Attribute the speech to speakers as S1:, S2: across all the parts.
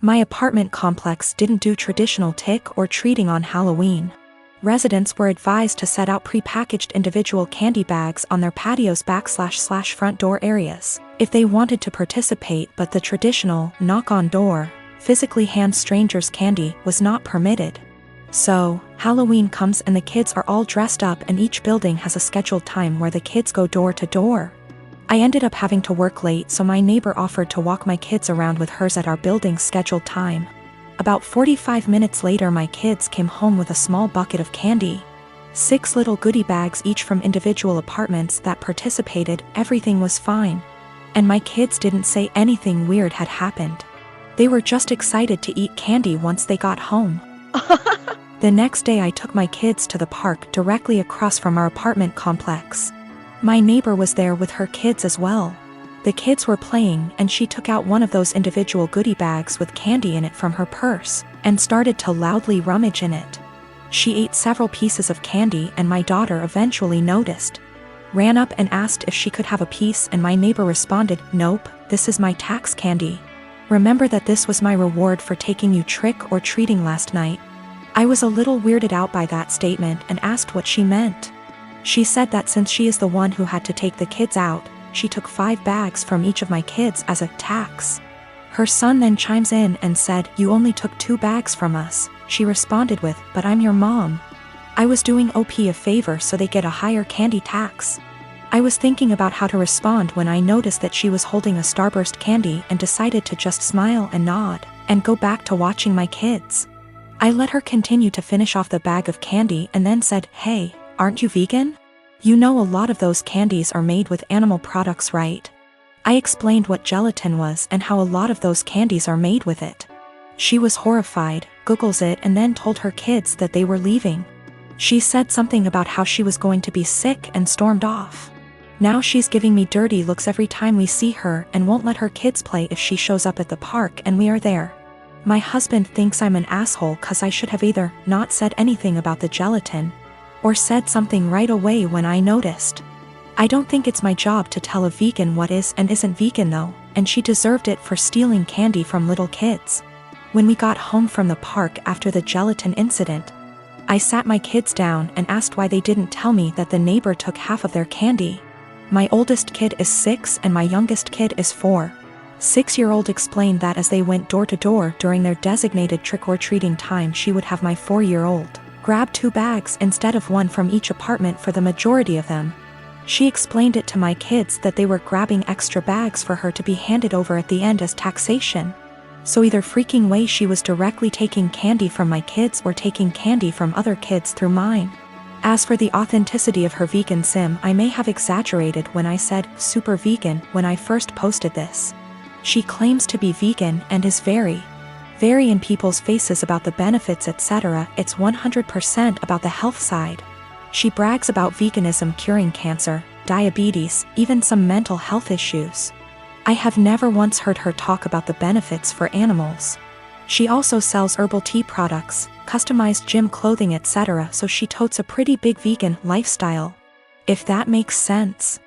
S1: My apartment complex didn't do traditional trick or treating on Halloween. Residents were advised to set out pre-packaged individual candy bags on their patios / front door areas if they wanted to participate, but the traditional knock-on-door, physically hand strangers candy was not permitted. So, Halloween comes and the kids are all dressed up and each building has a scheduled time where the kids go door to door. I ended up having to work late, so my neighbor offered to walk my kids around with hers at our building's scheduled time. About 45 minutes later, my kids came home with a small bucket of candy. 6 little goodie bags each from individual apartments that participated. Everything was fine. And my kids didn't say anything weird had happened. They were just excited to eat candy once they got home. The next day I took my kids to the park directly across from our apartment complex. My neighbor was there with her kids as well. The kids were playing and she took out one of those individual goodie bags with candy in it from her purse and started to loudly rummage in it. She ate several pieces of candy and my daughter eventually noticed. Ran up and asked if she could have a piece, and my neighbor responded, "Nope, this is my tax candy. Remember that this was my reward for taking you trick or treating last night." I was a little weirded out by that statement and asked what she meant. She said that since she is the one who had to take the kids out, she took 5 bags from each of my kids as a tax. Her son then chimes in and said, "You only took 2 bags from us." She responded with, "But I'm your mom. I was doing OP a favor so they get a higher candy tax." I was thinking about how to respond when I noticed that she was holding a Starburst candy and decided to just smile and nod and go back to watching my kids. I let her continue to finish off the bag of candy and then said, "Hey, aren't you vegan? You know a lot of those candies are made with animal products, right?" I explained what gelatin was and how a lot of those candies are made with it. She was horrified, Googles it, and then told her kids that they were leaving. She said something about how she was going to be sick and stormed off. Now she's giving me dirty looks every time we see her and won't let her kids play if she shows up at the park and we are there. My husband thinks I'm an asshole cause I should have either not said anything about the gelatin or said something right away when I noticed. I don't think it's my job to tell a vegan what is and isn't vegan though, and she deserved it for stealing candy from little kids. When we got home from the park after the gelatin incident, I sat my kids down and asked why they didn't tell me that the neighbor took half of their candy. My oldest kid is 6 and my youngest kid is 4. 6-year-old explained that as they went door to door during their designated trick-or-treating time, she would have my 4-year-old grab 2 bags instead of 1 from each apartment for the majority of them. She explained it to my kids that they were grabbing extra bags for her to be handed over at the end as taxation. So either freaking way she was directly taking candy from my kids or taking candy from other kids through mine. As for the authenticity of her vegan sim, I may have exaggerated when I said super vegan when I first posted this. She claims to be vegan and is very in people's faces about the benefits, etc. It's 100% about the health side. She brags about veganism curing cancer, diabetes, even some mental health issues. I have never once heard her talk about the benefits for animals. She also sells herbal tea products, customized gym clothing, etc., so she totes a pretty big vegan lifestyle. If that makes sense.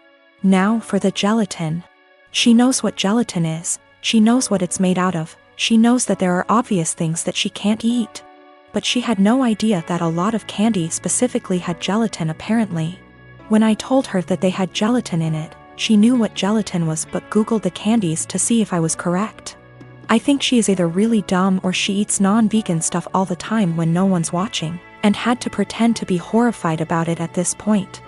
S1: Now for the gelatin. She knows what gelatin is, she knows what it's made out of, she knows that there are obvious things that she can't eat. But she had no idea that a lot of candy specifically had gelatin apparently. When I told her that they had gelatin in it, she knew what gelatin was but Googled the candies to see if I was correct. I think she is either really dumb or she eats non-vegan stuff all the time when no one's watching, and had to pretend to be horrified about it at this point.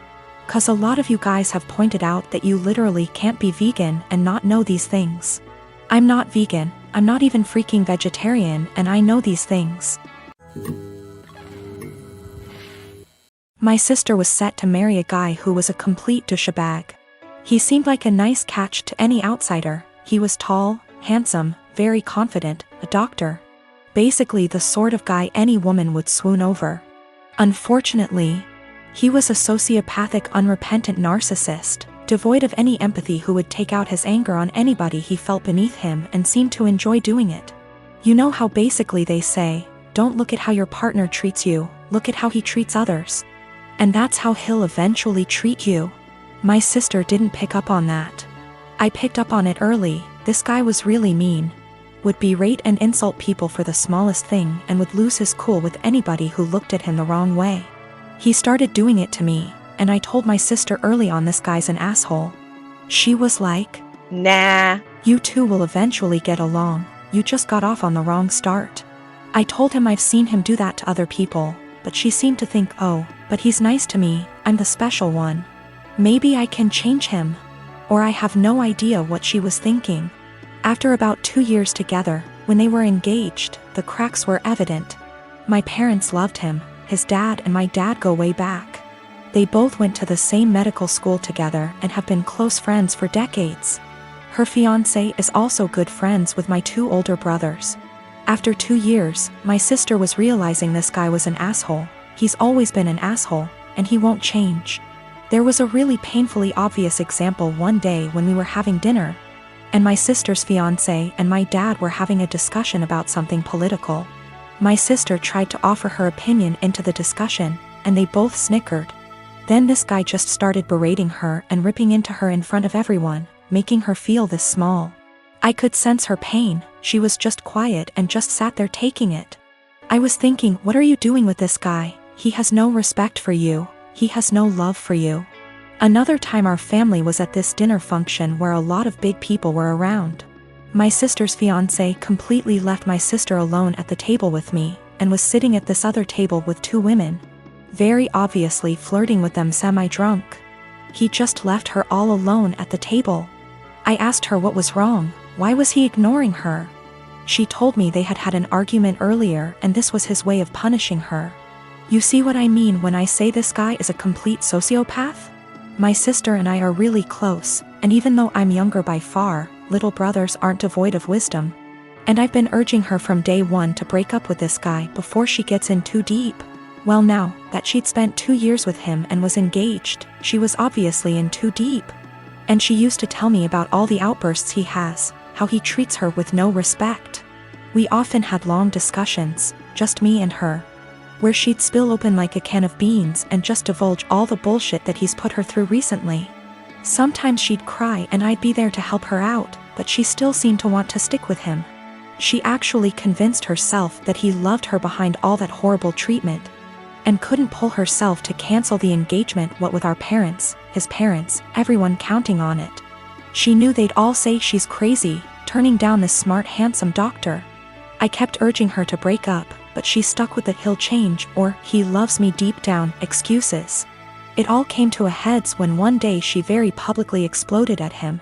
S1: Cause a lot of you guys have pointed out that you literally can't be vegan and not know these things. I'm not vegan, I'm not even freaking vegetarian, and I know these things. My sister was set to marry a guy who was a complete douchebag. He seemed like a nice catch to any outsider. He was tall, handsome, very confident, a doctor. Basically the sort of guy any woman would swoon over. Unfortunately, he was a sociopathic, unrepentant narcissist, devoid of any empathy, who would take out his anger on anybody he felt beneath him and seemed to enjoy doing it. You know how basically they say, don't look at how your partner treats you, look at how he treats others. And that's how he'll eventually treat you. My sister didn't pick up on that. I picked up on it early. This guy was really mean. would berate and insult people for the smallest thing, and would lose his cool with anybody who looked at him the wrong way. He started doing it to me, and I told my sister early on, this guy's an asshole. She was like,
S2: "Nah.
S1: You two will eventually get along, you just got off on the wrong start." I told him I've seen him do that to other people, but she seemed to think, oh, but he's nice to me, I'm the special one. Maybe I can change him. Or I have no idea what she was thinking. After about 2 years together, when they were engaged, the cracks were evident. My parents loved him, his dad and my dad go way back. They both went to the same medical school together and have been close friends for decades. Her fiancé is also good friends with my 2 older brothers. After 2 years, my sister was realizing this guy was an asshole. He's always been an asshole, and he won't change. There was a really painfully obvious example one day when we were having dinner, and my sister's fiancé and my dad were having a discussion about something political. My sister tried to offer her opinion into the discussion, and they both snickered. Then this guy just started berating her and ripping into her in front of everyone, making her feel this small. I could sense her pain. She was just quiet and just sat there taking it. I was thinking, what are you doing with this guy? He has no respect for you. He has no love for you. Another time our family was at this dinner function where a lot of big people were around. My sister's fiancé completely left my sister alone at the table with me, and was sitting at this other table with 2 women, very obviously flirting with them semi-drunk. He just left her all alone at the table. I asked her what was wrong, why was he ignoring her? She told me they had had an argument earlier and this was his way of punishing her. You see what I mean when I say this guy is a complete sociopath? My sister and I are really close, and even though I'm younger by far, little brothers aren't devoid of wisdom. And I've been urging her from day one to break up with this guy before she gets in too deep. Well, now that she'd spent 2 years with him and was engaged, she was obviously in too deep. And she used to tell me about all the outbursts he has, how he treats her with no respect. We often had long discussions, just me and her, where she'd spill open like a can of beans and just divulge all the bullshit that he's put her through recently. Sometimes she'd cry and I'd be there to help her out, but she still seemed to want to stick with him. She actually convinced herself that he loved her behind all that horrible treatment, and couldn't pull herself to cancel the engagement, what with our parents, his parents, everyone counting on it. She knew they'd all say she's crazy, turning down this smart, handsome doctor. I kept urging her to break up, but she stuck with the "he'll change" or "he loves me deep down" excuses. It all came to a head when one day she very publicly exploded at him.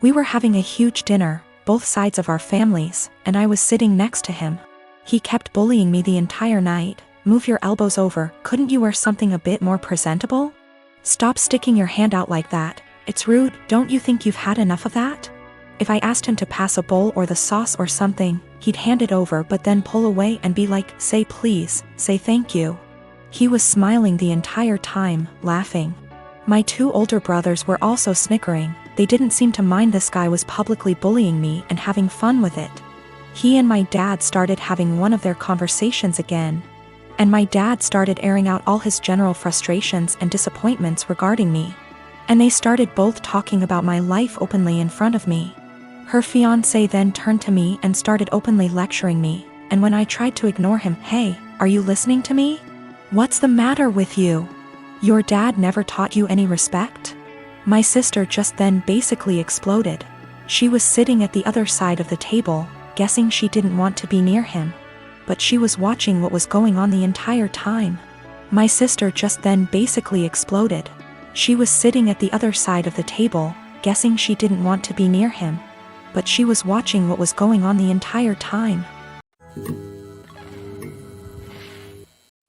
S1: We were having a huge dinner, both sides of our families, and I was sitting next to him. He kept bullying me the entire night. "Move your elbows over, couldn't you wear something a bit more presentable? Stop sticking your hand out like that, it's rude, don't you think you've had enough of that?" If I asked him to pass a bowl or the sauce or something, he'd hand it over but then pull away and be like, "Say please, say thank you." He was smiling the entire time, laughing. My 2 older brothers were also snickering. They didn't seem to mind this guy was publicly bullying me and having fun with it. He and my dad started having one of their conversations again, and my dad started airing out all his general frustrations and disappointments regarding me. And they started both talking about my life openly in front of me. Her fiancé then turned to me and started openly lecturing me, and when I tried to ignore him, "Hey, are you listening to me? What's the matter with you? Your dad never taught you any respect?" My sister just then basically exploded. She was sitting at the other side of the table, guessing she didn't want to be near him, but she was watching what was going on the entire time. My sister just then basically exploded. She was sitting at the other side of the table, guessing she didn't want to be near him, but she was watching what was going on the entire time.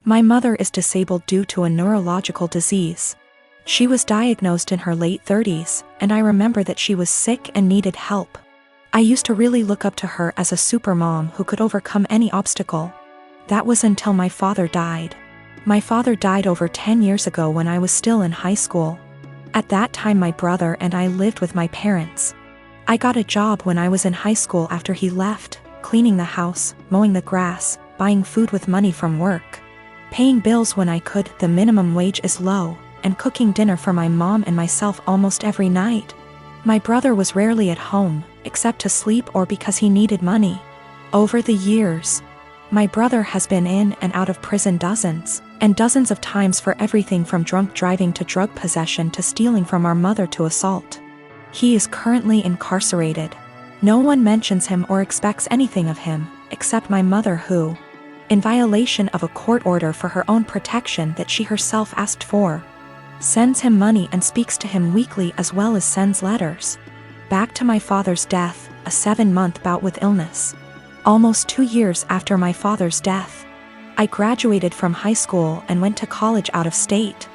S1: My mother is disabled due to a neurological disease. She was diagnosed in her late 30s, and I remember that she was sick and needed help. I used to really look up to her as a super mom who could overcome any obstacle. That was until my father died. My father died over 10 years ago when I was still in high school. At that time my brother and I lived with my parents. I got a job when I was in high school after he left, cleaning the house, mowing the grass, buying food with money from work, paying bills when I could, the minimum wage is low, and cooking dinner for my mom and myself almost every night. My brother was rarely at home, except to sleep or because he needed money. Over the years, my brother has been in and out of prison dozens and dozens of times for everything from drunk driving to drug possession to stealing from our mother to assault. He is currently incarcerated. No one mentions him or expects anything of him, except my mother who, in violation of a court order for her own protection that she herself asked for, sends him money and speaks to him weekly as well as sends letters. Back to my father's death, a 7-month bout with illness. Almost 2 years after my father's death, I graduated from high school and went to college out of state.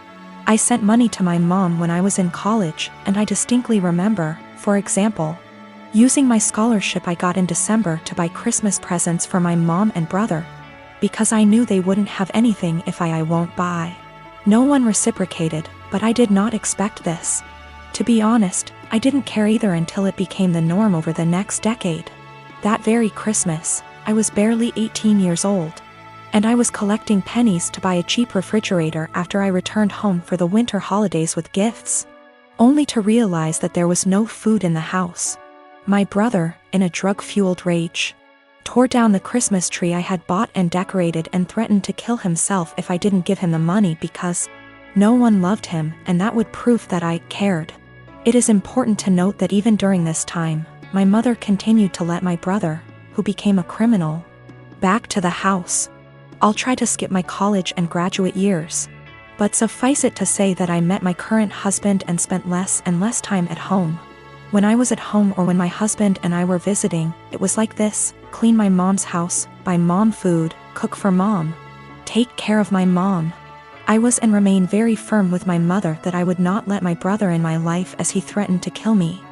S1: I sent money to my mom when I was in college, and I distinctly remember, for example, using my scholarship I got in December to buy Christmas presents for my mom and brother, because I knew they wouldn't have anything if I won't buy. No one reciprocated, but I did not expect this. To be honest, I didn't care either until it became the norm over the next decade. That very Christmas, I was barely 18 years old, and I was collecting pennies to buy a cheap refrigerator after I returned home for the winter holidays with gifts, only to realize that there was no food in the house. My brother, in a drug-fueled rage, tore down the Christmas tree I had bought and decorated and threatened to kill himself if I didn't give him the money because no one loved him and that would prove that I cared. It is important to note that even during this time, my mother continued to let my brother, who became a criminal, back to the house. I'll try to skip my college and graduate years, but suffice it to say that I met my current husband and spent less and less time at home. When I was at home or when my husband and I were visiting, it was like this: clean my mom's house, buy mom food, cook for mom, take care of my mom. I was and remain very firm with my mother that I would not let my brother in my life as he threatened to kill me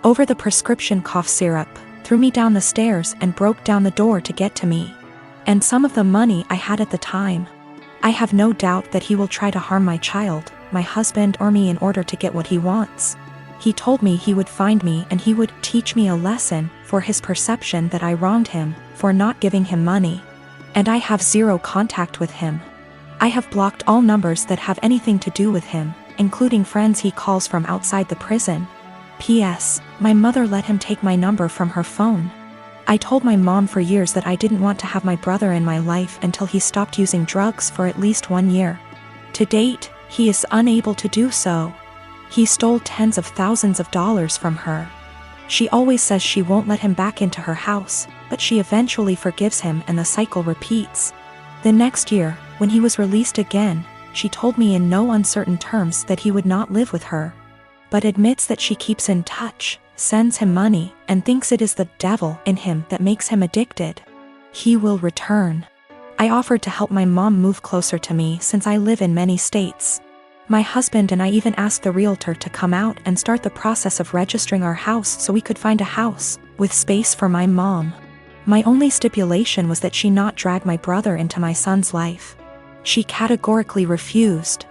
S1: over the prescription cough syrup, threw me down the stairs and broke down the door to get to me, and some of the money I had at the time. I have no doubt that he will try to harm my child, my husband or me in order to get what he wants. He told me he would find me and he would teach me a lesson for his perception that I wronged him for not giving him money. And I have zero contact with him. I have blocked all numbers that have anything to do with him, including friends he calls from outside the prison. P.S. My mother let him take my number from her phone. I told my mom for years that I didn't want to have my brother in my life until he stopped using drugs for at least 1 year. To date, he is unable to do so. He stole tens of thousands of dollars from her. She always says she won't let him back into her house, but she eventually forgives him and the cycle repeats. The next year, when he was released again, she told me in no uncertain terms that he would not live with her, but admits that she keeps in touch, sends him money, and thinks it is the devil in him that makes him addicted. He will return. I offered to help my mom move closer to me since I live in many states. My husband and I even asked the realtor to come out and start the process of registering our house so we could find a house with space for my mom. My only stipulation was that she not drag my brother into my son's life. She categorically refused.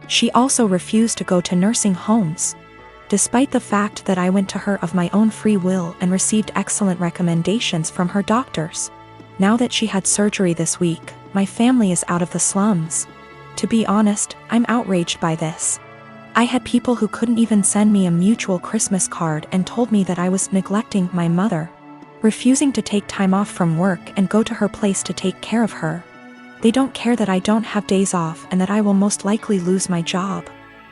S1: She also refused to go to nursing homes, despite the fact that I went to her of my own free will and received excellent recommendations from her doctors. Now that she had surgery this week, my family is out of the slums. To be honest, I'm outraged by this. I had people who couldn't even send me a mutual Christmas card and told me that I was neglecting my mother, refusing to take time off from work and go to her place to take care of her. They don't care that I don't have days off and that I will most likely lose my job.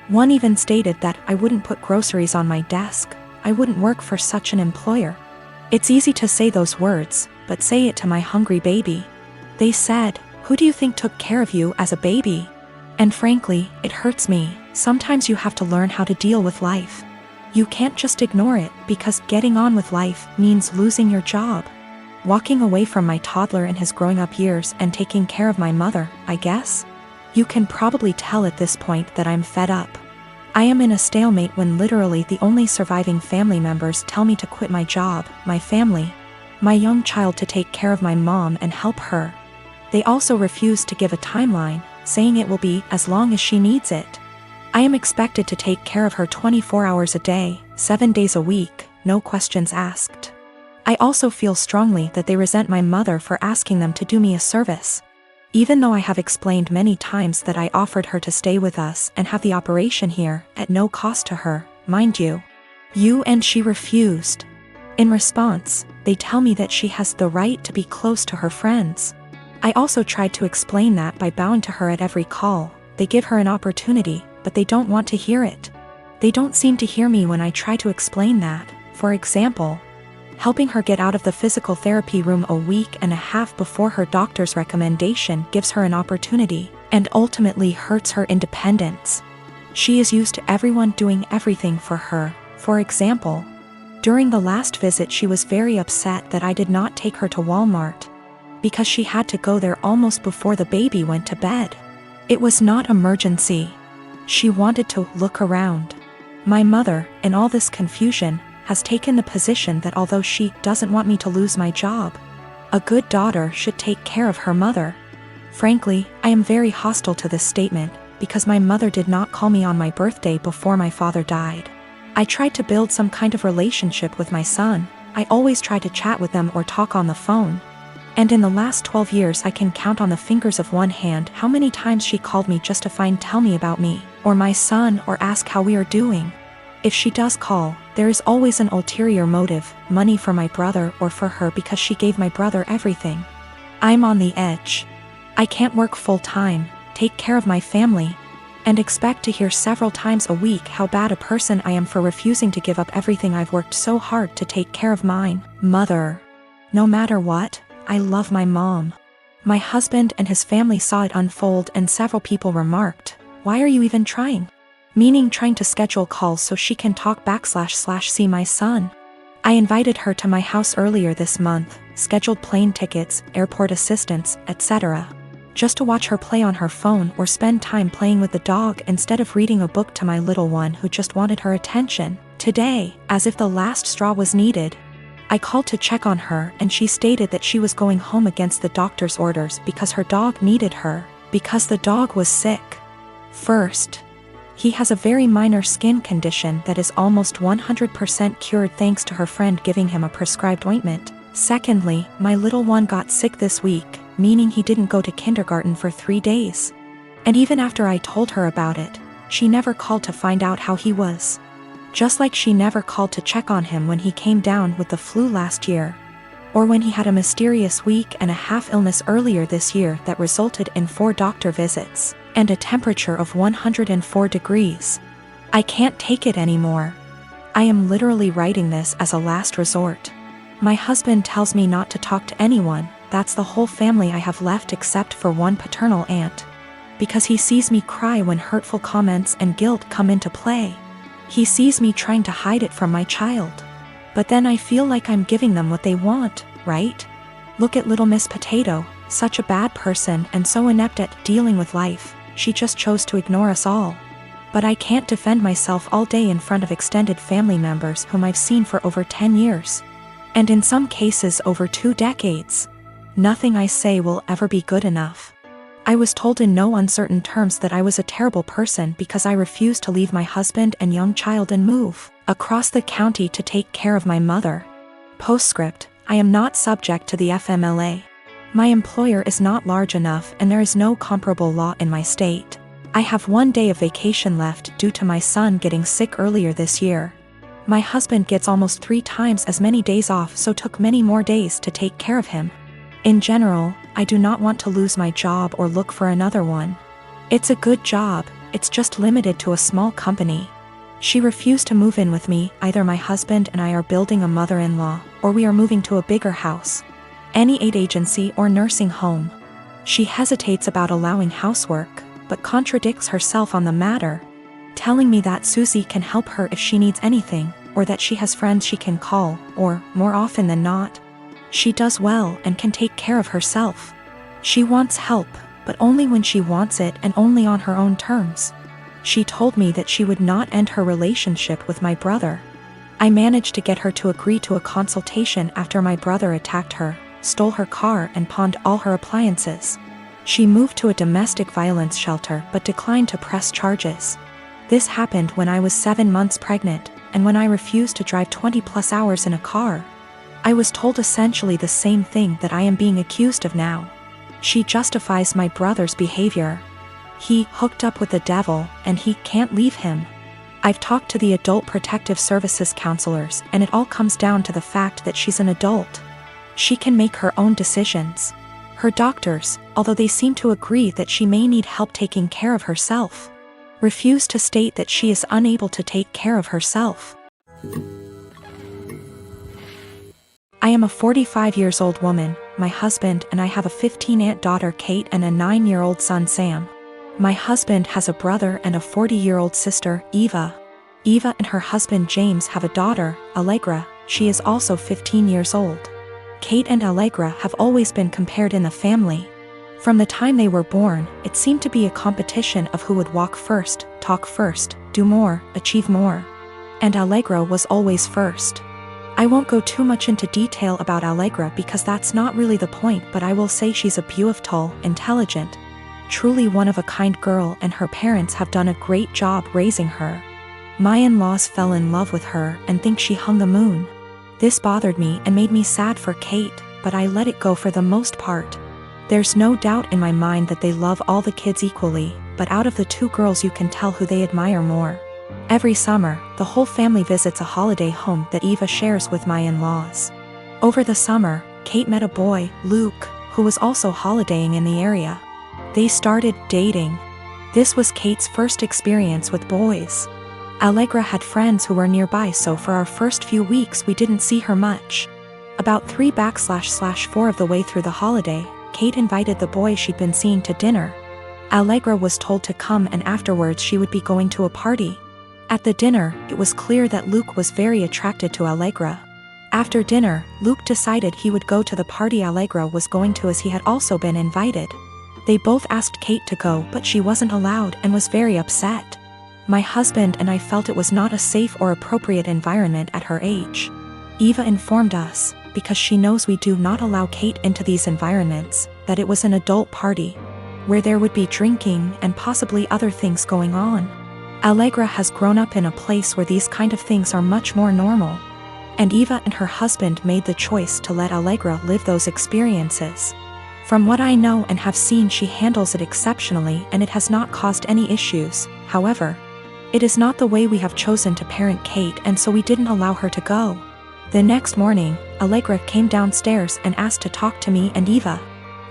S1: One even stated that I wouldn't put groceries on my desk. I wouldn't work for such an employer. It's easy to say those words, but say it to my hungry baby. They said, "Who do you think took care of you as a baby?" And frankly, it hurts me. Sometimes you have to learn how to deal with life. You can't just ignore it because getting on with life means losing your job. Walking away from my toddler in his growing up years and taking care of my mother, I guess? You can probably tell at this point that I'm fed up. I am in a stalemate when literally the only surviving family members tell me to quit my job, my family, my young child to take care of my mom and help her. They also refuse to give a timeline, saying it will be as long as she needs it. I am expected to take care of her 24 hours a day, 7 days a week, no questions asked. I also feel strongly that they resent my mother for asking them to do me a service. Even though I have explained many times that I offered her to stay with us and have the operation here, at no cost to her, mind you. And she refused. In response, They tell me that she has the right to be close to her friends. I also tried to explain that by bowing to her at every call. They give her an opportunity, but they don't want to hear it. They don't seem to hear me when I try to explain that. For example, helping her get out of the physical therapy room a week and a half before her doctor's recommendation gives her an opportunity, and ultimately hurts her independence. She is used to everyone doing everything for her. For example, during the last visit she was very upset that I did not take her to Walmart, because she had to go there almost before the baby went to bed. It was not emergency. She wanted to look around. My mother, in all this confusion, has taken the position that although she doesn't want me to lose my job, a good daughter should take care of her mother. Frankly, I am very hostile to this statement, because my mother did not call me on my birthday before my father died. I tried to build some kind of relationship with my son. I always try to chat with them or talk on the phone. And in the last 12 years I can count on the fingers of one hand how many times she called me just to tell me about me, or my son, or ask how we are doing. If she does call, there is always an ulterior motive, money for my brother or for her because she gave my brother everything. I'm on the edge. I can't work full-time, take care of my family, and expect to hear several times a week how bad a person I am for refusing to give up everything I've worked so hard to take care of mine. Mother. No matter what, I love my mom. My husband and his family saw it unfold and several people remarked, "Why are you even trying?" Meaning trying to schedule calls so she can talk / see my son. I invited her to my house earlier this month, scheduled plane tickets, airport assistance, etc. Just to watch her play on her phone or spend time playing with the dog instead of reading a book to my little one who just wanted her attention. Today, as if the last straw was needed, I called to check on her and she stated that she was going home against the doctor's orders because her dog needed her, because the dog was sick. First, he has a very minor skin condition that is almost 100% cured thanks to her friend giving him a prescribed ointment. Secondly, my little one got sick this week, meaning he didn't go to kindergarten for 3 days. And even after I told her about it, she never called to find out how he was. Just like she never called to check on him when he came down with the flu last year, or when he had a mysterious week and a half illness earlier this year that resulted in 4 doctor visits and a temperature of 104 degrees. I can't take it anymore. I am literally writing this as a last resort. My husband tells me not to talk to anyone. That's the whole family I have left except for one paternal aunt, because he sees me cry when hurtful comments and guilt come into play. He sees me trying to hide it from my child. But then I feel like I'm giving them what they want, right? Look at little Miss Potato, such a bad person and so inept at dealing with life. She just chose to ignore us all. But I can't defend myself all day in front of extended family members whom I've seen for over 10 years. And in some cases over 2 decades. Nothing I say will ever be good enough. I was told in no uncertain terms that I was a terrible person because I refused to leave my husband and young child and move across the county to take care of my mother. Postscript, I am not subject to the FMLA. My employer is not large enough and there is no comparable law in my state. I have 1 day of vacation left due to my son getting sick earlier this year. My husband gets almost 3 times as many days off, so took many more days to take care of him. In general, I do not want to lose my job or look for another one. It's a good job, it's just limited to a small company. She refused to move in with me. Either my husband and I are building a mother-in-law, or we are moving to a bigger house. Any aid agency or nursing home. She hesitates about allowing housework, but contradicts herself on the matter, telling me that Susie can help her if she needs anything, or that she has friends she can call, or, more often than not, she does well and can take care of herself. She wants help, but only when she wants it and only on her own terms. She told me that she would not end her relationship with my brother. I managed to get her to agree to a consultation after my brother attacked her, stole her car and pawned all her appliances. She moved to a domestic violence shelter but declined to press charges. This happened when I was 7 months pregnant, and when I refused to drive 20+ hours in a car. I was told essentially the same thing that I am being accused of now. She justifies my brother's behavior. He hooked up with the devil, and he can't leave him. I've talked to the Adult Protective Services counselors, and it all comes down to the fact that she's an adult. She can make her own decisions. Her doctors, although they seem to agree that she may need help taking care of herself, refuse to state that she is unable to take care of herself. I am a 45-year-old woman. My husband and I have a 15-year-old daughter Kate and a 9-year-old son Sam. My husband has a brother and a 40-year-old sister, Eva. Eva and her husband James have a daughter, Allegra. She is also 15 years old. Kate and Allegra have always been compared in the family. From the time they were born, it seemed to be a competition of who would walk first, talk first, do more, achieve more. And Allegra was always first. I won't go too much into detail about Allegra because that's not really the point, but I will say she's a beautiful, intelligent, truly one-of-a-kind girl, and her parents have done a great job raising her. My in-laws fell in love with her and think she hung the moon. This bothered me and made me sad for Kate, but I let it go for the most part. There's no doubt in my mind that they love all the kids equally, but out of the two girls you can tell who they admire more. Every summer, the whole family visits a holiday home that Eva shares with my in-laws. Over the summer, Kate met a boy, Luke, who was also holidaying in the area. They started dating. This was Kate's first experience with boys. Allegra had friends who were nearby, so for our first few weeks we didn't see her much. About 3/4 of the way through the holiday, Kate invited the boy she'd been seeing to dinner. Allegra was told to come, and afterwards she would be going to a party. At the dinner, it was clear that Luke was very attracted to Allegra. After dinner, Luke decided he would go to the party Allegra was going to, as he had also been invited. They both asked Kate to go, but she wasn't allowed and was very upset. My husband and I felt it was not a safe or appropriate environment at her age. Eva informed us, because she knows we do not allow Kate into these environments, that it was an adult party, where there would be drinking and possibly other things going on. Allegra has grown up in a place where these kind of things are much more normal. And Eva and her husband made the choice to let Allegra live those experiences. From what I know and have seen, she handles it exceptionally and it has not caused any issues. However, it is not the way we have chosen to parent Kate, and so we didn't allow her to go. The next morning, Allegra came downstairs and asked to talk to me and Eva.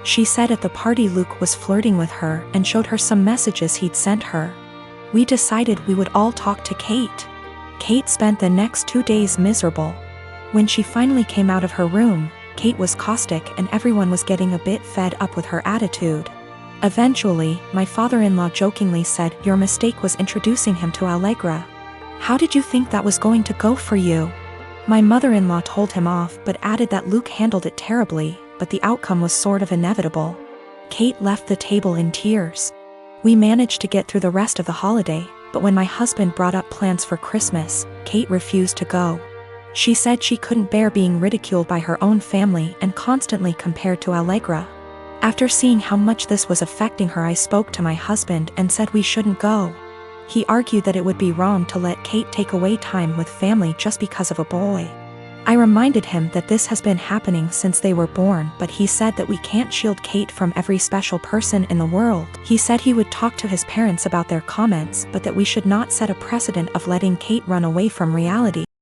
S1: She said at the party Luke was flirting with her and showed her some messages he'd sent her. We decided we would all talk to Kate. Kate spent the next 2 days miserable. When she finally came out of her room, Kate was caustic and everyone was getting a bit fed up with her attitude. Eventually, my father-in-law jokingly said, "Your mistake was introducing him to Allegra. How did you think that was going to go for you?" My mother-in-law told him off but added that Luke handled it terribly, but the outcome was sort of inevitable. Kate left the table in tears. We managed to get through the rest of the holiday, but when my husband brought up plans for Christmas, Kate refused to go. She said she couldn't bear being ridiculed by her own family and constantly compared to Allegra. After seeing how much this was affecting her, I spoke to my husband and said we shouldn't go. He argued that it would be wrong to let Kate take away time with family just because of a boy. I reminded him that this has been happening since they were born, but he said that we can't shield Kate from every special person in the world. He said he would talk to his parents about their comments, but that we should not set a precedent of letting Kate run away from reality.